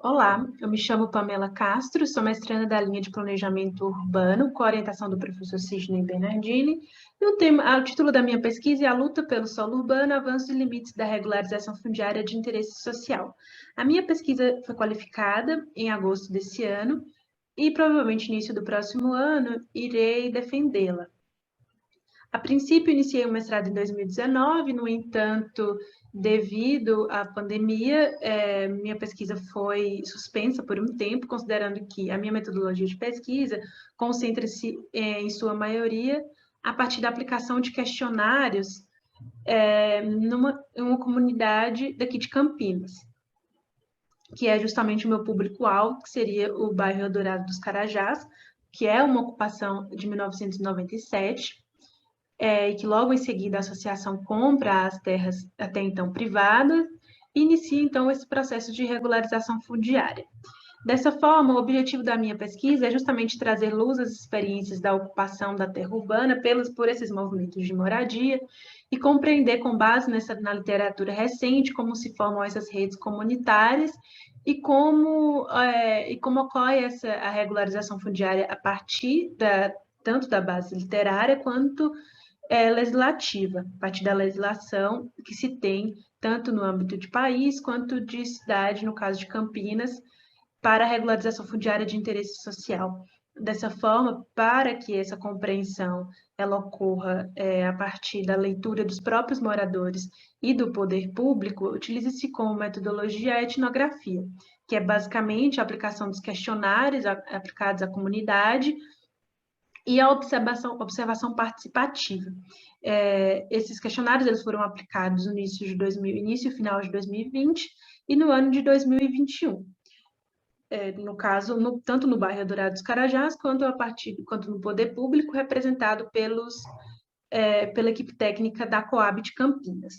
Olá, eu me chamo Pamela Castro, sou mestranda da linha de Planejamento Urbano, com a orientação do professor Sidney Bernardini, e o título da minha pesquisa é A Luta pelo Solo Urbano, Avanços e Limites da Regularização Fundiária de Interesse Social. A minha pesquisa foi qualificada em agosto desse ano, e provavelmente início do próximo ano irei defendê-la. A princípio, iniciei o mestrado em 2019, no entanto, devido à pandemia, minha pesquisa foi suspensa por um tempo, considerando que a minha metodologia de pesquisa concentra-se, em sua maioria, a partir da aplicação de questionários em uma comunidade daqui de Campinas, que é justamente o meu público-alvo, que seria o bairro Eldorado dos Carajás, que é uma ocupação de 1997, e que logo em seguida a associação compra as terras até então privadas e inicia então esse processo de regularização fundiária. Dessa forma, o objetivo da minha pesquisa é justamente trazer luz às experiências da ocupação da terra urbana por esses movimentos de moradia e compreender, com base na literatura recente, como se formam essas redes comunitárias e como ocorre a regularização fundiária a partir tanto da base literária quanto legislativa, a partir da legislação que se tem tanto no âmbito de país quanto de cidade, no caso de Campinas, para a regularização fundiária de interesse social. Dessa forma, para que essa compreensão ela ocorra a partir da leitura dos próprios moradores e do poder público, utiliza-se como metodologia a etnografia, que é basicamente a aplicação dos questionários aplicados à comunidade e a observação participativa. Esses questionários eles foram aplicados no início e final de 2020 e no ano de 2021. No caso, tanto no bairro Eldorado dos Carajás, quanto no poder público, representado pela equipe técnica da Coab de Campinas.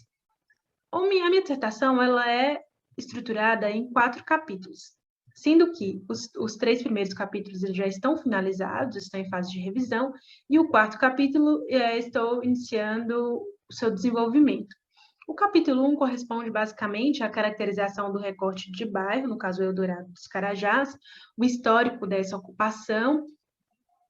A minha dissertação ela é estruturada em 4 capítulos, sendo que os 3 primeiros capítulos eles já estão finalizados, estão em fase de revisão, e o 4º capítulo estou iniciando o seu desenvolvimento. O capítulo 1 corresponde basicamente à caracterização do recorte de bairro, no caso Eldorado dos Carajás, o histórico dessa ocupação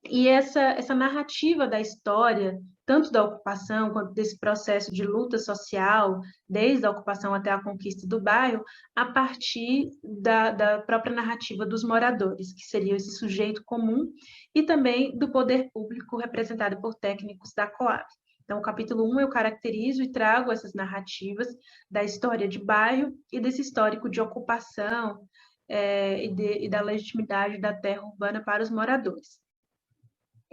e essa narrativa da história, tanto da ocupação quanto desse processo de luta social, desde a ocupação até a conquista do bairro, a partir da própria narrativa dos moradores, que seria esse sujeito comum, e também do poder público representado por técnicos da Coab. Então, o capítulo 1 eu caracterizo e trago essas narrativas da história de bairro e desse histórico de ocupação e da legitimidade da terra urbana para os moradores.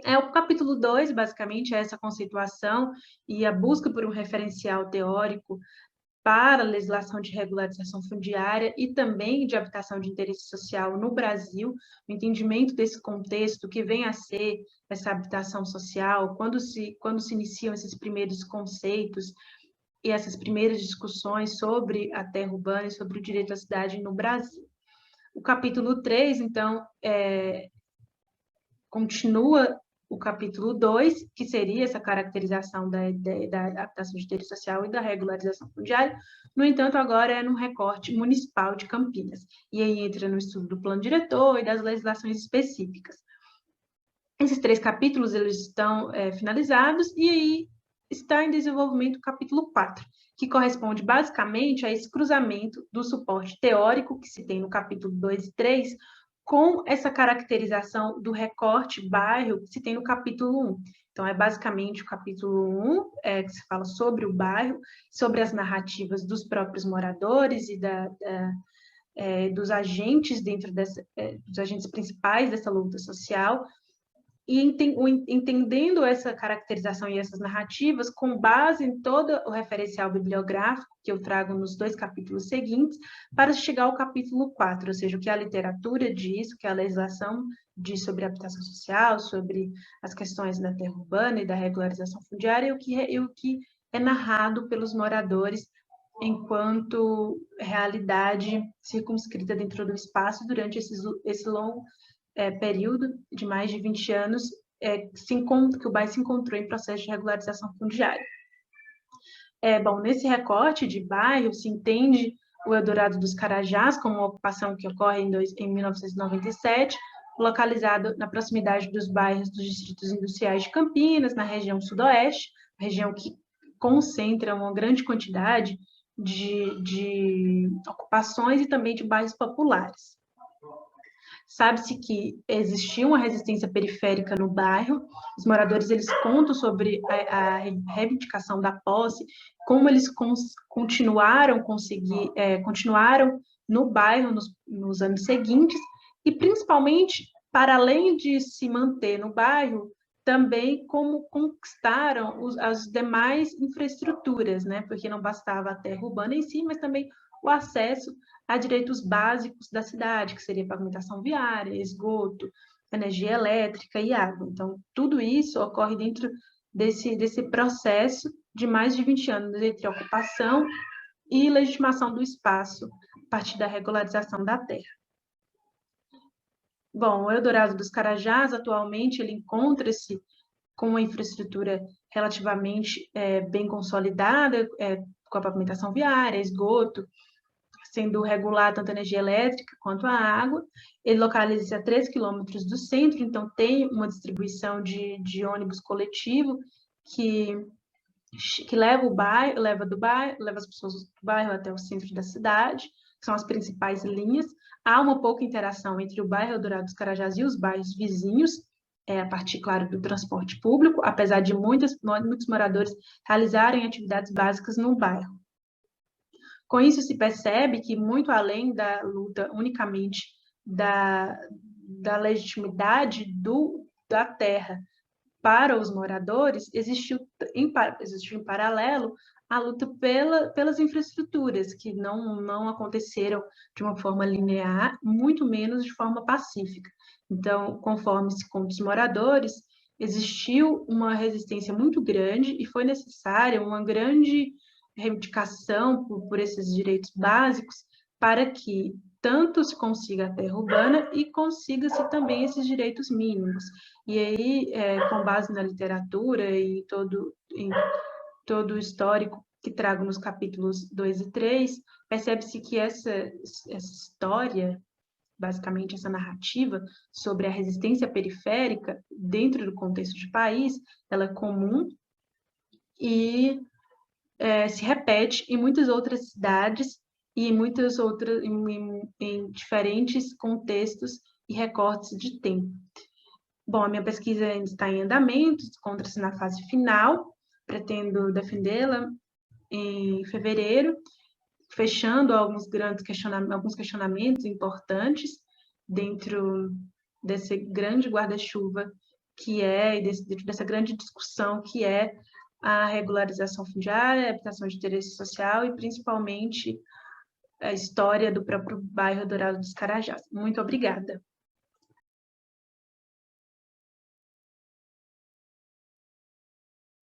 O capítulo 2, basicamente, é essa conceituação e a busca por um referencial teórico para a legislação de regularização fundiária e também de habitação de interesse social no Brasil, o entendimento desse contexto que vem a ser essa habitação social, quando se iniciam esses primeiros conceitos e essas primeiras discussões sobre a terra urbana e sobre o direito à cidade no Brasil. O capítulo 3, então, continua o capítulo 2, que seria essa caracterização da adaptação de interesse social e da regularização fundiária. No entanto, agora é no recorte municipal de Campinas. E aí entra no estudo do plano diretor e das legislações específicas. Esses 3 capítulos eles estão finalizados e aí está em desenvolvimento o capítulo 4, que corresponde basicamente a esse cruzamento do suporte teórico que se tem no capítulo 2 e 3 com essa caracterização do recorte bairro que se tem no capítulo 1. Então, é basicamente o capítulo 1, que se fala sobre o bairro, sobre as narrativas dos próprios moradores e dos agentes dos agentes principais dessa luta social, e entendendo essa caracterização e essas narrativas com base em todo o referencial bibliográfico que eu trago nos 2 capítulos seguintes, para chegar ao capítulo 4, ou seja, o que a literatura diz, o que a legislação diz sobre a habitação social, sobre as questões da terra urbana e da regularização fundiária, e o que é narrado pelos moradores enquanto realidade circunscrita dentro do espaço durante esse longo período de mais de 20 anos que o bairro se encontrou em processo de regularização fundiária. Bom, nesse recorte de bairro se entende o Eldorado dos Carajás, como uma ocupação que ocorre em 1997, localizado na proximidade dos bairros dos distritos industriais de Campinas, na região sudoeste, região que concentra uma grande quantidade de ocupações e também de bairros populares. Sabe-se que existia uma resistência periférica no bairro, os moradores eles contam sobre a reivindicação da posse, como eles continuaram no bairro nos anos seguintes, e principalmente, para além de se manter no bairro, também como conquistaram as demais infraestruturas, né? Porque não bastava a terra urbana em si, mas também o acesso a direitos básicos da cidade, que seria pavimentação viária, esgoto, energia elétrica e água. Então, tudo isso ocorre dentro desse processo de mais de 20 anos entre ocupação e legitimação do espaço, a partir da regularização da terra. Bom, o Eldorado dos Carajás, atualmente, ele encontra-se com uma infraestrutura relativamente bem consolidada, com a pavimentação viária, esgoto, sendo regular tanto a energia elétrica quanto a água. Ele localiza-se a 3 quilômetros do centro, então tem uma distribuição de ônibus coletivo que leva leva as pessoas do bairro até o centro da cidade, que são as principais linhas. Há uma pouca interação entre o bairro Eldorado dos Carajás e os bairros vizinhos, a partir, claro, do transporte público, apesar de muitos moradores realizarem atividades básicas no bairro. Com isso, se percebe que, muito além da luta unicamente da legitimidade da terra para os moradores, existiu em paralelo a luta pelas infraestruturas, que não aconteceram de uma forma linear, muito menos de forma pacífica. Então, conforme-se com os moradores, existiu uma resistência muito grande e foi necessária uma grande reivindicação por esses direitos básicos para que tanto se consiga a terra urbana e consiga-se também esses direitos mínimos. E aí, com base na literatura e todo o histórico que trago nos capítulos 2 e 3, percebe-se que essa história, basicamente essa narrativa sobre a resistência periférica dentro do contexto de país, ela é comum e se repete em muitas outras cidades e em diferentes contextos e recortes de tempo. Bom, a minha pesquisa ainda está em andamento, encontra-se na fase final, pretendo defendê-la em fevereiro, fechando alguns questionamentos importantes dentro desse grande guarda-chuva dentro dessa grande discussão que é a regularização fundiária, a habitação de interesse social e, principalmente, a história do próprio bairro Eldorado dos Carajás. Muito obrigada.